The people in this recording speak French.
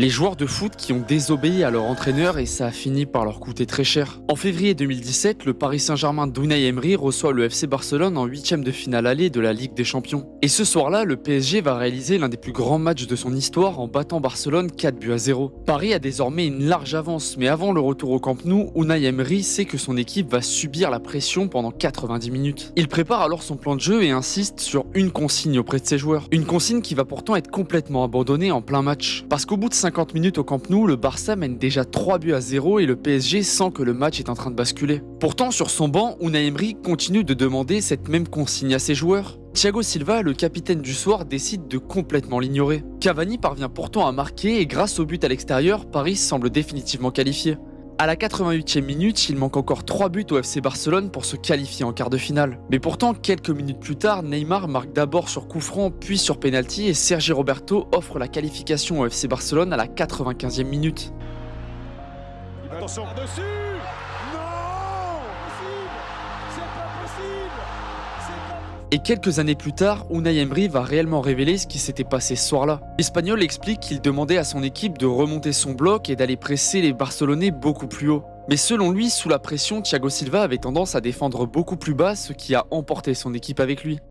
Les joueurs de foot qui ont désobéi à leur entraîneur et ça a fini par leur coûter très cher. En février 2017, le Paris Saint-Germain d'Unai Emery reçoit le FC Barcelone en huitième de finale aller de la Ligue des Champions. Et ce soir-là, le PSG va réaliser l'un des plus grands matchs de son histoire en battant Barcelone 4-0. Paris a désormais une large avance, mais avant le retour au Camp Nou, Unai Emery sait que son équipe va subir la pression pendant 90 minutes. Il prépare alors son plan de jeu et insiste sur une consigne auprès de ses joueurs. Une consigne qui va pourtant être complètement abandonnée en plein match. Parce qu'au bout de 50 minutes au Camp Nou, le Barça mène déjà 3-0 et le PSG sent que le match est en train de basculer. Pourtant, sur son banc, Unai Emery continue de demander cette même consigne à ses joueurs. Thiago Silva, le capitaine du soir, décide de complètement l'ignorer. Cavani parvient pourtant à marquer et grâce au but à l'extérieur, Paris semble définitivement qualifié. À la 88e minute, il manque encore 3 buts au FC Barcelone pour se qualifier en quart de finale. Mais pourtant, quelques minutes plus tard, Neymar marque d'abord sur coup franc, puis sur pénalty et Sergi Roberto offre la qualification au FC Barcelone à la 95e minute. Attention dessus. Non, c'est pas possible. Et quelques années plus tard, Unai Emery va réellement révéler ce qui s'était passé ce soir-là. L'Espagnol explique qu'il demandait à son équipe de remonter son bloc et d'aller presser les Barcelonais beaucoup plus haut. Mais selon lui, sous la pression, Thiago Silva avait tendance à défendre beaucoup plus bas, ce qui a emporté son équipe avec lui.